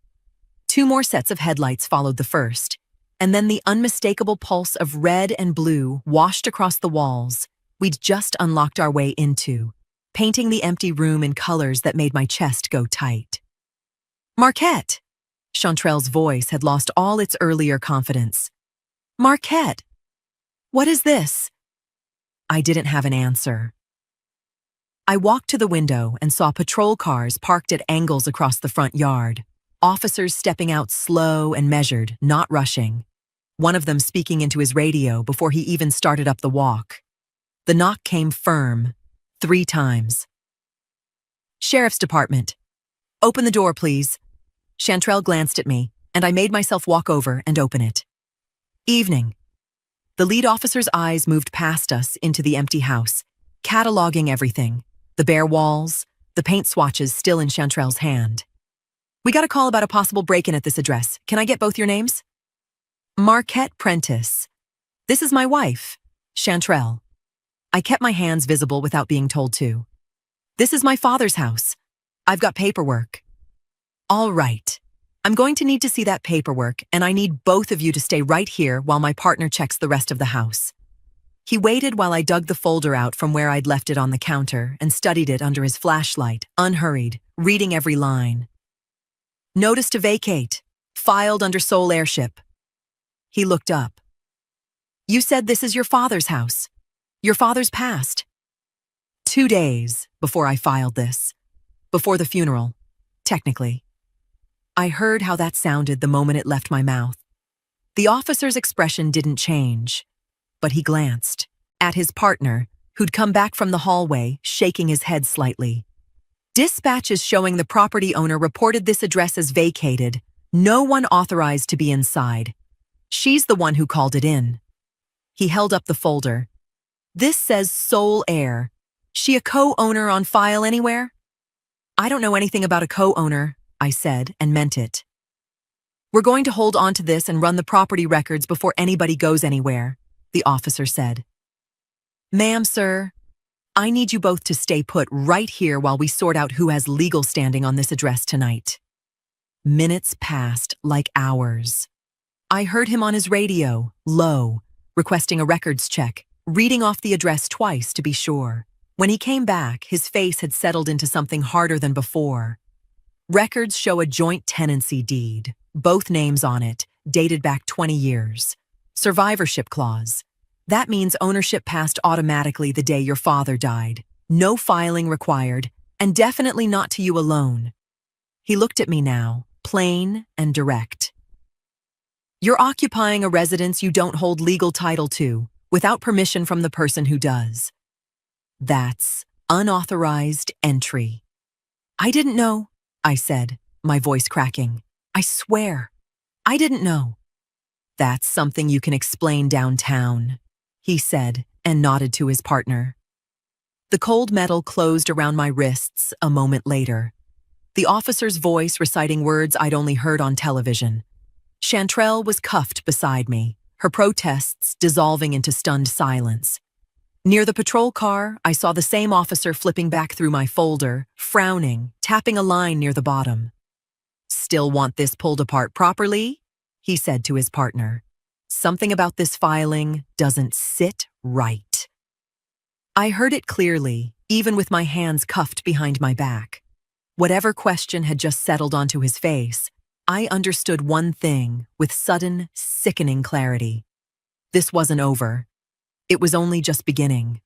[SPEAKER 1] Two more sets of headlights followed the first, and then the unmistakable pulse of red and blue washed across the walls we'd just unlocked our way into, painting the empty room in colors that made my chest go tight. Marquette! Chantrell's voice had lost all its earlier confidence. Marquette! What is this? I didn't have an answer. I walked to the window and saw patrol cars parked at angles across the front yard, officers stepping out slow and measured, not rushing, one of them speaking into his radio before he even started up the walk. The knock came firm, 3 times. Sheriff's Department. Open the door, please. Chantrell glanced at me, and I made myself walk over and open it. Evening. The lead officer's eyes moved past us into the empty house, cataloging everything, the bare walls, the paint swatches still in Chantrell's hand. We got a call about a possible break-in at this address. Can I get both your names? Marquette Prentice. This is my wife, Chantrell. I kept my hands visible without being told to. This is my father's house. I've got paperwork. All right. I'm going to need to see that paperwork, and I need both of you to stay right here while my partner checks the rest of the house. He waited while I dug the folder out from where I'd left it on the counter and studied it under his flashlight, unhurried, reading every line. Notice to vacate. Filed under sole heirship. He looked up. You said this is your father's house. Your father's passed. 2 days before I filed this. Before the funeral, technically. I heard how that sounded the moment it left my mouth. The officer's expression didn't change, but he glanced at his partner, who'd come back from the hallway, shaking his head slightly. Dispatches showing the property owner reported this address as vacated. No one authorized to be inside. She's the one who called it in. He held up the folder. This says sole heir. She a co-owner on file anywhere? I don't know anything about a co-owner, I said, and meant it. We're going to hold on to this and run the property records before anybody goes anywhere, the officer said. Ma'am, sir, I need you both to stay put right here while we sort out who has legal standing on this address tonight. Minutes passed like hours. I heard him on his radio, low, requesting a records check, reading off the address twice to be sure. When he came back, his face had settled into something harder than before. Records show a joint tenancy deed, both names on it, dated back 20 years. Survivorship clause. That means ownership passed automatically the day your father died. No filing required, and definitely not to you alone. He looked at me now, plain and direct. You're occupying a residence you don't hold legal title to, without permission from the person who does. That's unauthorized entry. I didn't know, I said, my voice cracking. I swear, I didn't know. That's something you can explain downtown, he said, and nodded to his partner. The cold metal closed around my wrists a moment later. The officer's voice reciting words I'd only heard on television. Chantrell was cuffed beside me, her protests dissolving into stunned silence. Near the patrol car, I saw the same officer flipping back through my folder, frowning, tapping a line near the bottom. Still want this pulled apart properly? He said to his partner. Something about this filing doesn't sit right. I heard it clearly, even with my hands cuffed behind my back. Whatever question had just settled onto his face, I understood one thing with sudden, sickening clarity. This wasn't over. It was only just beginning.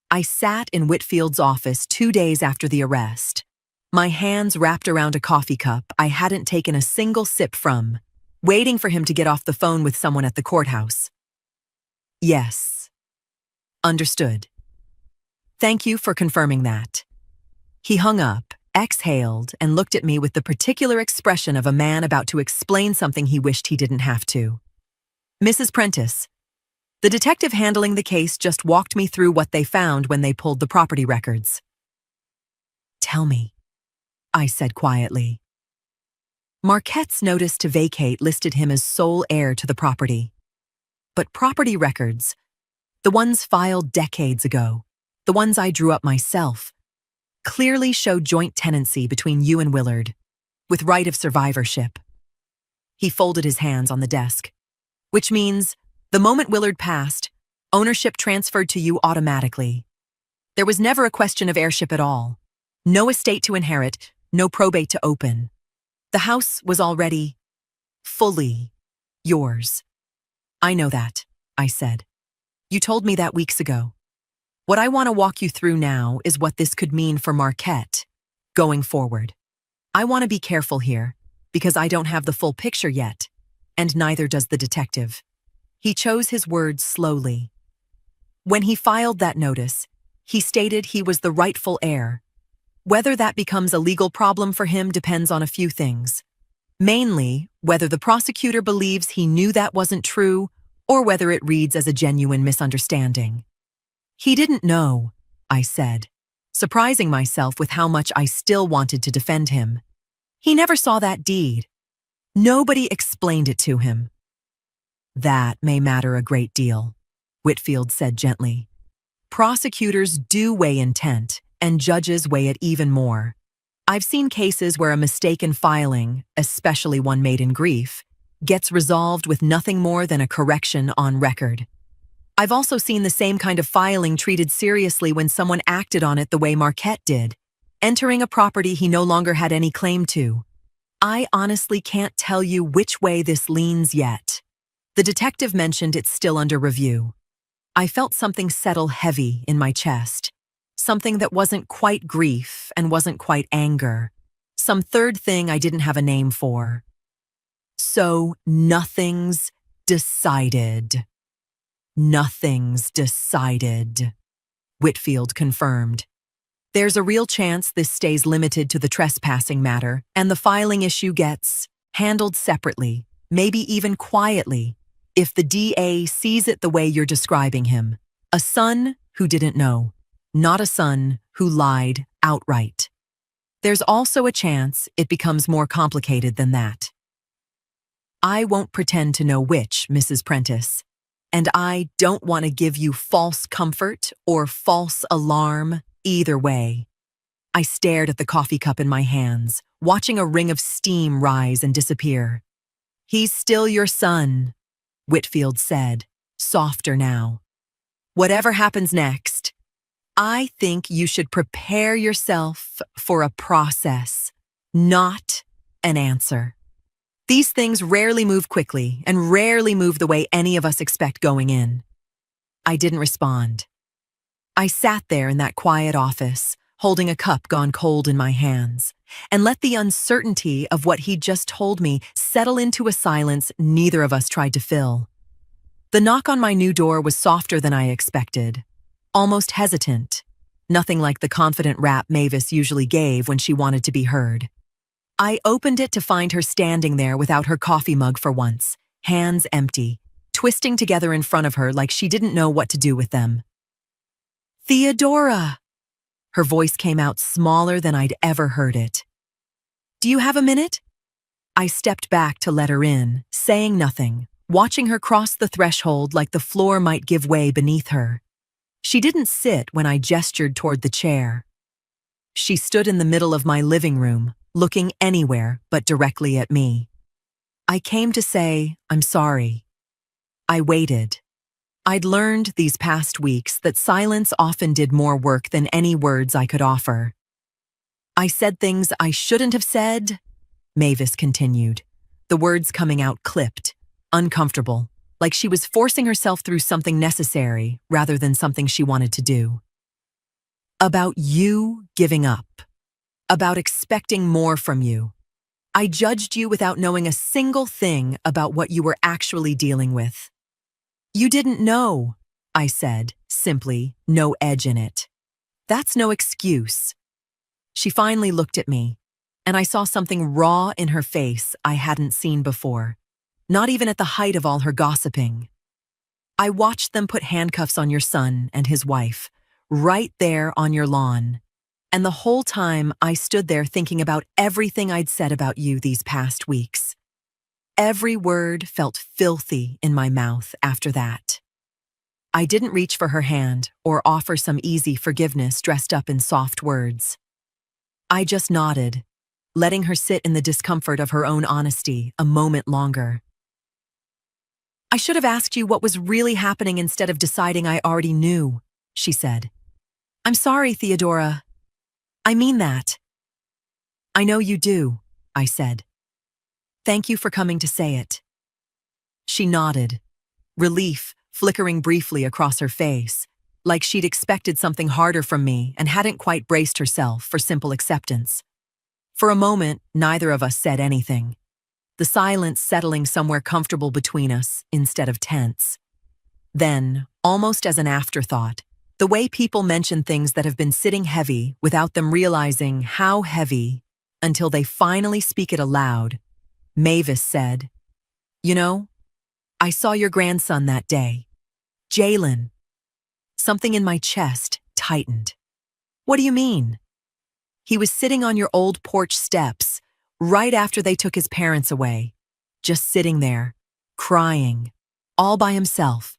[SPEAKER 1] I sat in Whitfield's office 2 days after the arrest, my hands wrapped around a coffee cup I hadn't taken a single sip from, waiting for him to get off the phone with someone at the courthouse. Yes. Understood. Thank you for confirming that. He hung up, exhaled, and looked at me with the particular expression of a man about to explain something he wished he didn't have to. Mrs. Prentice, the detective handling the case just walked me through what they found when they pulled the property records. Tell me, I said quietly. Marquette's notice to vacate listed him as sole heir to the property. but property records. The ones filed decades ago, the ones I drew up myself, clearly show joint tenancy between you and Willard, with right of survivorship. He folded his hands on the desk, which means the moment Willard passed, ownership transferred to you automatically. There was never a question of heirship at all. No estate to inherit, no probate to open. The house was already fully yours. I know that, I said. You told me that weeks ago. What I want to walk you through now is what this could mean for Marquette going forward. I want to be careful here because I don't have the full picture yet, and neither does the detective. He chose his words slowly. When he filed that notice, he stated he was the rightful heir. Whether that becomes a legal problem for him depends on a few things. Mainly, whether the prosecutor believes he knew that wasn't true or whether it reads as a genuine misunderstanding. He didn't know, I said, surprising myself with how much I still wanted to defend him. He never saw that deed. Nobody explained it to him. That may matter a great deal, Whitfield said gently. Prosecutors do weigh intent, and judges weigh it even more. I've seen cases where a mistake in filing, especially one made in grief, gets resolved with nothing more than a correction on record. I've also seen the same kind of filing treated seriously when someone acted on it the way Marquette did, entering a property he no longer had any claim to. I honestly can't tell you which way this leans yet. The detective mentioned it's still under review. I felt something settle heavy in my chest, something that wasn't quite grief and wasn't quite anger, some third thing I didn't have a name for. So nothing's decided. Nothing's decided, Whitfield confirmed. There's a real chance this stays limited to the trespassing matter and the filing issue gets handled separately, maybe even quietly, if the DA sees it the way you're describing him. A son who didn't know, not a son who lied outright. There's also a chance it becomes more complicated than that. I won't pretend to know which, Mrs. Prentice. And I don't want to give you false comfort or false alarm either way. I stared at the coffee cup in my hands, watching a ring of steam rise and disappear. He's still your son, Whitfield said, softer now. Whatever happens next, I think you should prepare yourself for a process, not an answer. These things rarely move quickly and rarely move the way any of us expect going in. I didn't respond. I sat there in that quiet office, holding a cup gone cold in my hands, and let the uncertainty of what he'd just told me settle into a silence neither of us tried to fill. The knock on my new door was softer than I expected, almost hesitant, nothing like the confident rap Mavis usually gave when she wanted to be heard. I opened it to find her standing there without her coffee mug for once, hands empty, twisting together in front of her like she didn't know what to do with them. Theodora! Her voice came out smaller than I'd ever heard it. Do you have a minute? I stepped back to let her in, saying nothing, watching her cross the threshold like the floor might give way beneath her. She didn't sit when I gestured toward the chair. She stood in the middle of my living room, looking anywhere but directly at me. I came to say, I'm sorry. I waited. I'd learned these past weeks that silence often did more work than any words I could offer. I said things I shouldn't have said, Mavis continued, the words coming out clipped, uncomfortable, like she was forcing herself through something necessary rather than something she wanted to do. About you giving up. About expecting more from you. I judged you without knowing a single thing about what you were actually dealing with. You didn't know, I said, simply, no edge in it. That's no excuse. She finally looked at me, and I saw something raw in her face I hadn't seen before, not even at the height of all her gossiping. I watched them put handcuffs on your son and his wife, right there on your lawn. And the whole time I stood there thinking about everything I'd said about you these past weeks. Every word felt filthy in my mouth after that. I didn't reach for her hand or offer some easy forgiveness dressed up in soft words. I just nodded, letting her sit in the discomfort of her own honesty a moment longer. "I should have asked you what was really happening instead of deciding I already knew," she said. "I'm sorry, Theodora. I mean that." "I know you do," I said. "Thank you for coming to say it." She nodded, relief flickering briefly across her face, like she'd expected something harder from me and hadn't quite braced herself for simple acceptance. For a moment, neither of us said anything, the silence settling somewhere comfortable between us instead of tense. Then, almost as an afterthought, the way people mention things that have been sitting heavy without them realizing how heavy until they finally speak it aloud, Mavis said, "You know, I saw your grandson that day. Jalen." Something in my chest tightened. "What do you mean?" "He was sitting on your old porch steps right after they took his parents away, just sitting there, crying, all by himself.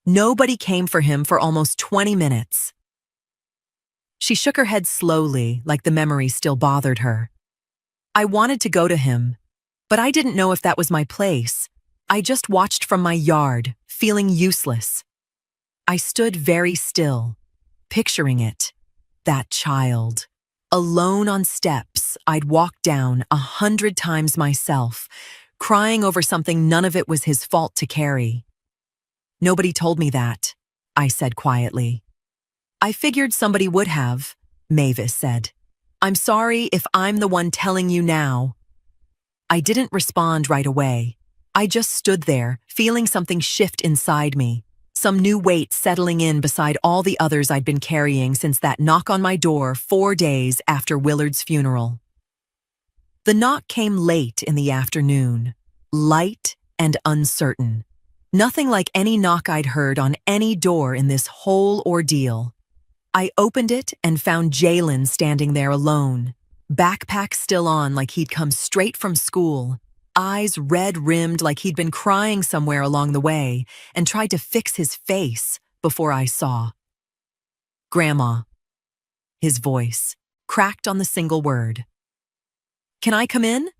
[SPEAKER 1] Nobody came for him for almost 20 minutes. She shook her head slowly, like the memory still bothered her. "I wanted to go to him, but I didn't know if that was my place. I just watched from my yard, feeling useless." I stood very still, picturing it. That child, alone on steps I'd walked down 100 times myself, crying over something none of it was his fault to carry. "Nobody told me that," I said quietly. "I figured somebody would have," Mavis said. "I'm sorry if I'm the one telling you now." I didn't respond right away. I just stood there, feeling something shift inside me, some new weight settling in beside all the others I'd been carrying since that knock on my door 4 days after Willard's funeral. The knock came late in the afternoon, light and uncertain. Nothing like any knock I'd heard on any door in this whole ordeal. I opened it and found Jalen standing there alone, backpack still on like he'd come straight from school, eyes red-rimmed like he'd been crying somewhere along the way and tried to fix his face before I saw. "Grandma." His voice cracked on the single word. "Can I come in?"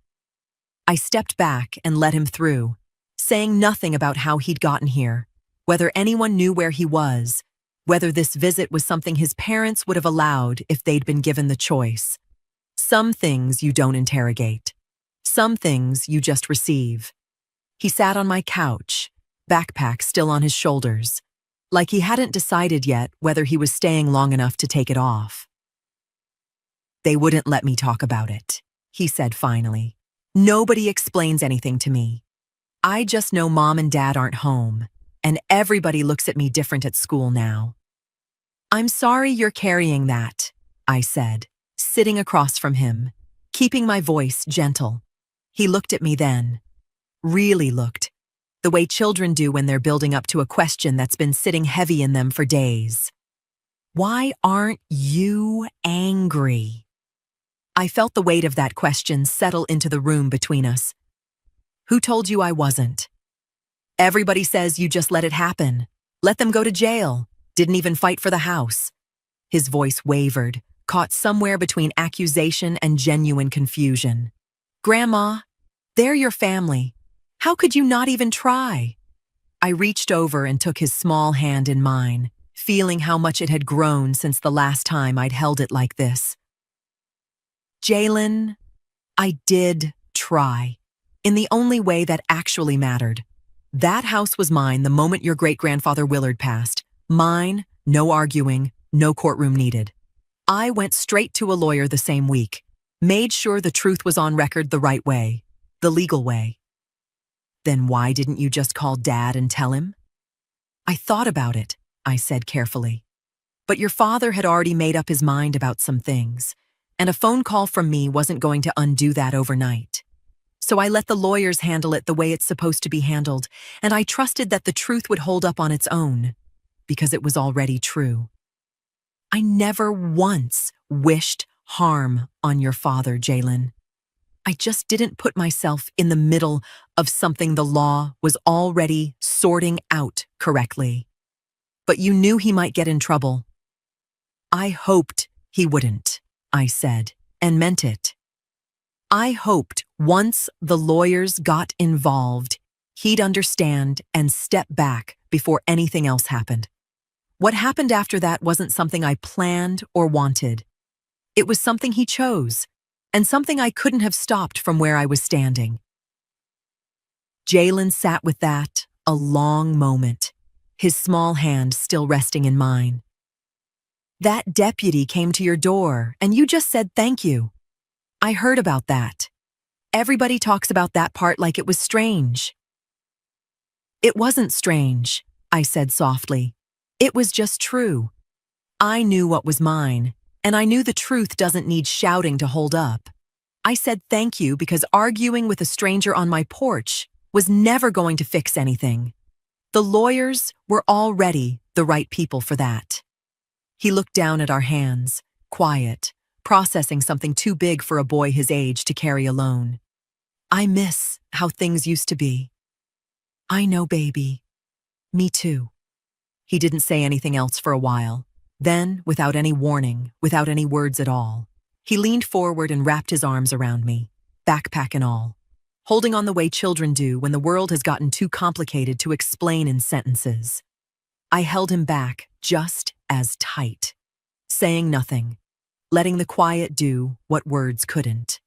[SPEAKER 1] I stepped back and let him through, saying nothing about how he'd gotten here, whether anyone knew where he was, whether this visit was something his parents would have allowed if they'd been given the choice. Some things you don't interrogate. Some things you just receive. He sat on my couch, backpack still on his shoulders, like he hadn't decided yet whether he was staying long enough to take it off. "They wouldn't let me talk about it," he said finally. "Nobody explains anything to me. I just know Mom and Dad aren't home, and everybody looks at me different at school now." "I'm sorry you're carrying that," I said, sitting across from him, keeping my voice gentle. He looked at me then, really looked, the way children do when they're building up to a question that's been sitting heavy in them for days. "Why aren't you angry?" I felt the weight of that question settle into the room between us. "Who told you I wasn't?" "Everybody says you just let it happen. Let them go to jail. Didn't even fight for the house." His voice wavered, caught somewhere between accusation and genuine confusion. "Grandma, they're your family. How could you not even try?" I reached over and took his small hand in mine, feeling how much it had grown since the last time I'd held it like this. "Jalen, I did try, in the only way that actually mattered. That house was mine the moment your great-grandfather Willard passed. Mine, no arguing, no courtroom needed. I went straight to a lawyer the same week, made sure the truth was on record the right way, the legal way." "Then why didn't you just call Dad and tell him?" "I thought about it," I said carefully. "But your father had already made up his mind about some things, and a phone call from me wasn't going to undo that overnight. So I let the lawyers handle it the way it's supposed to be handled, and I trusted that the truth would hold up on its own, because it was already true. I never once wished harm on your father, Jalen. I just didn't put myself in the middle of something the law was already sorting out correctly. But you knew he might get in trouble. I hoped he wouldn't, I said, and meant it. I hoped once the lawyers got involved, he'd understand and step back before anything else happened. What happened after that wasn't something I planned or wanted. It was something he chose, and something I couldn't have stopped from where I was standing. Jalen sat with that a long moment, his small hand still resting in mine. That deputy came to your door, and you just said thank you. I heard about that. Everybody talks about that part like it was strange. It wasn't strange, I said softly. It was just true. I knew what was mine, and I knew the truth doesn't need shouting to hold up. I said thank you because arguing with a stranger on my porch was never going to fix anything. The lawyers were already the right people for that. He looked down at our hands, quiet, processing something too big for a boy his age to carry alone. I miss how things used to be. I know, baby. Me too. He didn't say anything else for a while. Then, without any warning, without any words at all, he leaned forward and wrapped his arms around me, backpack and all, holding on the way children do when the world has gotten too complicated to explain in sentences. I held him back just as tight, saying nothing, letting the quiet do what words couldn't.